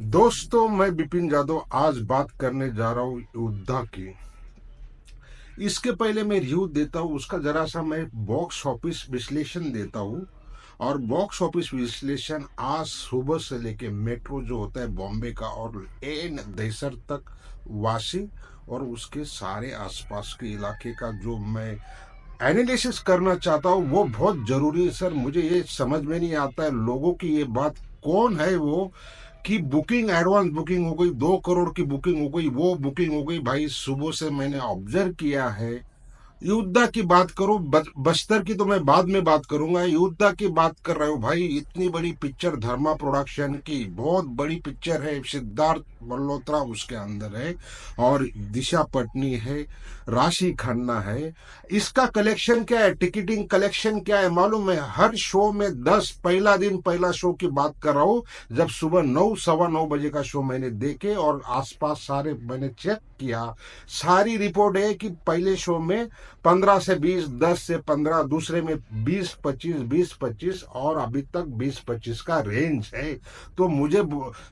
दोस्तों, मैं बिपिन यादव आज बात करने जा रहा हूँ योद्धा की। इसके पहले मैं रिव्यू देता हूँ उसका, जरा सा मैं बॉक्स ऑफिस विश्लेषण देता हूँ। और बॉक्स ऑफिस विश्लेषण आज सुबह से लेके मेट्रो जो होता है बॉम्बे का और एन दहसर तक वासी और उसके सारे आसपास के इलाके का जो मैं एनालिसिस करना चाहता हूँ वो बहुत जरूरी है सर। मुझे ये समझ में नहीं आता है लोगों की ये बात, कौन है वो कि बुकिंग एडवांस बुकिंग हो गई, 2 करोड़ की बुकिंग हो गई, वो बुकिंग हो गई। भाई सुबह से मैंने ऑब्जर्व किया है। योद्धा की बात करो, बस्तर की तो मैं बाद में बात करूंगा। योद्धा की बात कर रहे हो भाई, इतनी बड़ी पिक्चर धर्मा प्रोडक्शन की, बहुत बड़ी पिक्चर है। सिद्धार्थ मल्होत्रा उसके अंदर है और दिशा पटनी है, राशि खन्ना है। इसका कलेक्शन क्या है, टिकटिंग कलेक्शन क्या है मालूम है? हर शो में 10, पहला दिन पहला शो की बात कर रहा हूँ, जब सुबह 9, 9:15 बजे का शो मैंने देखे और आसपास सारे मैंने चेक किया, सारी रिपोर्ट है कि पहले शो में 15 से 20, 10 से 15, दूसरे में 20-25, 20-25 और अभी तक 20-25 का रेंज है। तो मुझे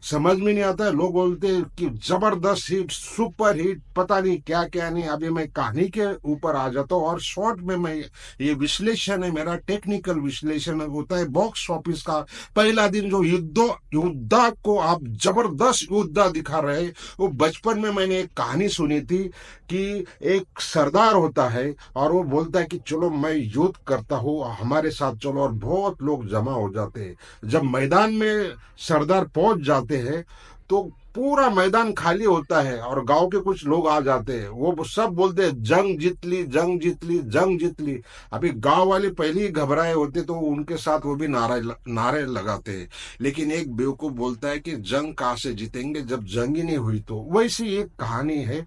समझ में नहीं आता है। लोग बोलते हैं कि जबरदस्त हिट, सुपर हिट, पता नहीं क्या क्या नहीं। अभी मैं कहानी के ऊपर आ जाता हूँ और शॉर्ट में मैं, ये विश्लेषण है मेरा, टेक्निकल विश्लेषण होता है बॉक्स ऑफिस का। पहला दिन जो योद्धा को आप जबरदस्त योद्धा दिखा रहे हैं, वो बचपन में मैंने एक कहानी सुनी थी कि एक सरदार होता है और वो बोलता है कि चलो मैं युद्ध करता हूँ, हमारे साथ चलो, और बहुत लोग जमा हो जाते हैं। जब मैदान में सरदार पहुंच जाते हैं तो पूरा मैदान खाली होता है और गांव के कुछ लोग आ जाते हैं। वो सब बोलते हैं जंग जीत ली, जंग जीत ली, जंग जीत ली। अभी गांव वाले पहले ही घबराए होते तो उनके साथ वो भी नारे लगाते हैं। लेकिन एक बेवकूफ बोलता है कि जंग कहाँ से जीतेंगे जब जंग ही नहीं हुई। तो वैसी एक कहानी है।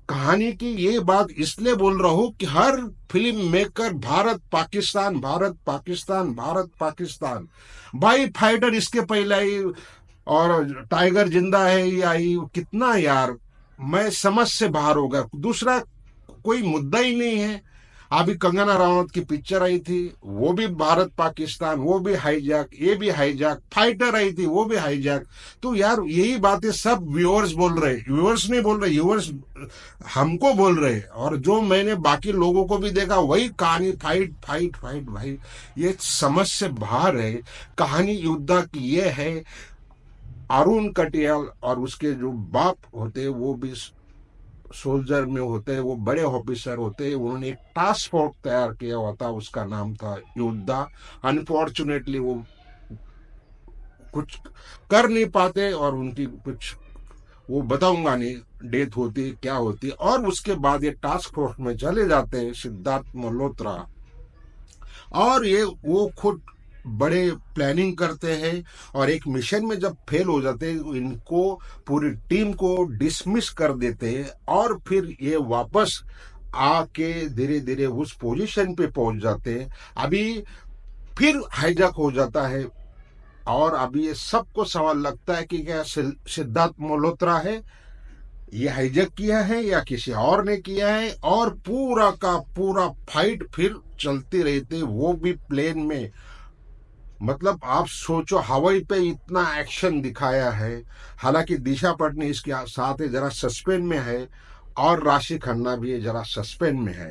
कहानी की ये बात इसलिए बोल रहा हूं कि हर फिल्म मेकर भारत पाकिस्तान, भारत पाकिस्तान, भारत पाकिस्तान। भाई फाइटर इसके पहले आई और टाइगर जिंदा है ये आई, कितना यार, मैं समझ से बाहर हो गया। दूसरा कोई मुद्दा ही नहीं है। अभी कंगना रावत की पिक्चर आई थी, वो भी भारत पाकिस्तान, वो भी हाईजैक, ये भी हाईजैक, फाइटर आई थी, वो भी हाईजैक। तो यार यही बातें सब व्यूअर्स बोल रहे, व्यूअर्स नहीं बोल रहे, व्यूअर्स हमको बोल रहे। और जो मैंने बाकी लोगों को भी देखा वही कहानी, फाइट फाइट फाइट। भाई ये समझ से बाहर है। कहानी योद्धा की ये है, अरुण कटियाल और उसके जो बाप होते हैं वो भी सोल्जर में होते हैं, वो बड़े ऑफिसर होते हैं। उन्होंने एक टास्क फोर्स तैयार किया हुआ था, उसका नाम था योद्धा। अनफॉर्चुनेटली वो कुछ कर नहीं पाते और उनकी कुछ, वो बताऊंगा नहीं, डेथ होती क्या होती। और उसके बाद ये टास्क फोर्स में चले जाते हैं सिद्धार्थ मल्होत्रा और ये वो खुद बड़े प्लानिंग करते हैं और एक मिशन में जब फेल हो जाते हैं इनको, पूरी टीम को डिसमिस कर देते हैं और फिर ये वापस आके धीरे धीरे उस पोजीशन पे पहुंच जाते हैं। अभी फिर हाईजैक हो जाता है और अभी ये सबको सवाल लगता है कि क्या सिद्धार्थ मल्होत्रा है ये हाईजैक किया है या किसी और ने किया है। और पूरा का पूरा फाइट फिर चलती रहती, वो भी प्लेन में। मतलब आप सोचो, हवाई पे इतना एक्शन दिखाया है। हालांकि दिशा पटनी इसके साथ है, जरा सस्पेंस में है, और राशि खन्ना भी है, जरा सस्पेंस में है।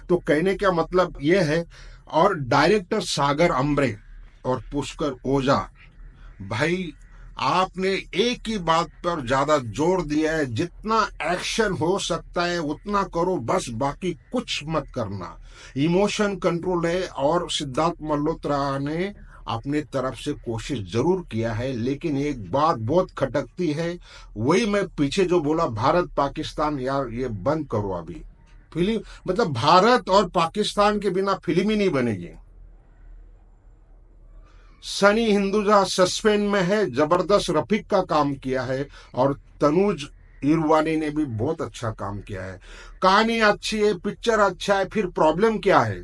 तो कहने का मतलब ये है। और डायरेक्टर सागर अम्बरे और पुष्कर ओझा, भाई आपने एक ही बात पर ज्यादा जोर दिया है, जितना एक्शन हो सकता है उतना करो, बस बाकी कुछ मत करना। इमोशन कंट्रोल है और सिद्धार्थ मल्होत्रा ने अपने तरफ से कोशिश जरूर किया है। लेकिन एक बात बहुत खटकती है, वही मैं पीछे जो बोला, भारत पाकिस्तान, यार ये बंद करो अभी। फिल्म मतलब भारत और पाकिस्तान के बिना फिल्म ही नहीं बनेगी। सनी हिंदुजा सस्पेंस में है, जबरदस्त रफीक का काम किया है और तनुज इरवानी ने भी बहुत अच्छा काम किया है। कहानी अच्छी है, पिक्चर अच्छा है, फिर प्रॉब्लम क्या है?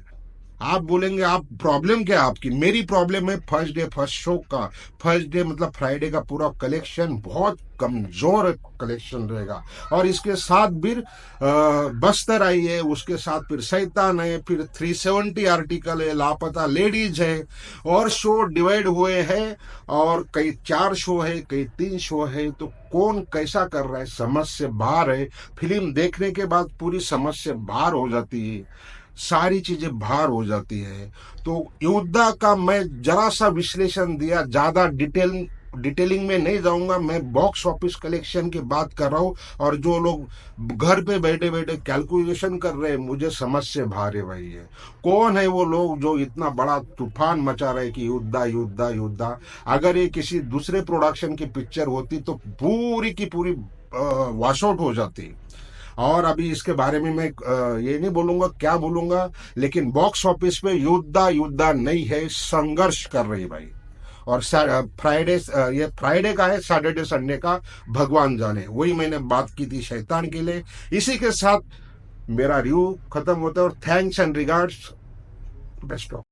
आप बोलेंगे आप प्रॉब्लम क्या है आपकी? मेरी प्रॉब्लम है फर्स्ट डे फर्स्ट शो का, फर्स्ट डे मतलब फ्राइडे का पूरा कलेक्शन बहुत कमजोर कलेक्शन रहेगा। और इसके साथ फिर बस्तर आई है, उसके साथ फिर शैतान है, फिर 370 आर्टिकल है, लापता लेडीज है, और शो डिवाइड हुए हैं, और कई 4 शो है, कई 3 शो है। तो कौन कैसा कर रहा है, समझ से बाहर है। फिल्म देखने के बाद पूरी समझ से बाहर हो जाती है, सारी चीजें बाहर हो जाती है। तो योद्धा का मैं जरा सा विश्लेषण दिया, ज्यादा डिटेलिंग में नहीं जाऊंगा। मैं बॉक्स ऑफिस कलेक्शन की बात कर रहा हूँ, और जो लोग घर पे बैठे बैठे कैलकुलेशन कर रहे हैं, मुझे समझ से बाहर है भाई। है कौन है वो लोग जो इतना बड़ा तूफान मचा रहे कि योद्धा योद्धा योद्धा? अगर ये किसी दूसरे प्रोडक्शन की पिक्चर होती तो पूरी की पूरी वॉश आउट हो जाती। और अभी इसके बारे में मैं ये नहीं बोलूंगा क्या बोलूंगा, लेकिन बॉक्स ऑफिस पे योद्धा योद्धा नहीं है, संघर्ष कर रही भाई। और फ्राइडे, ये फ्राइडे का है, सैटरडे संडे का भगवान जाने। वही मैंने बात की थी शैतान के लिए। इसी के साथ मेरा रिव्यू खत्म होता है, और thanks and regards, best of.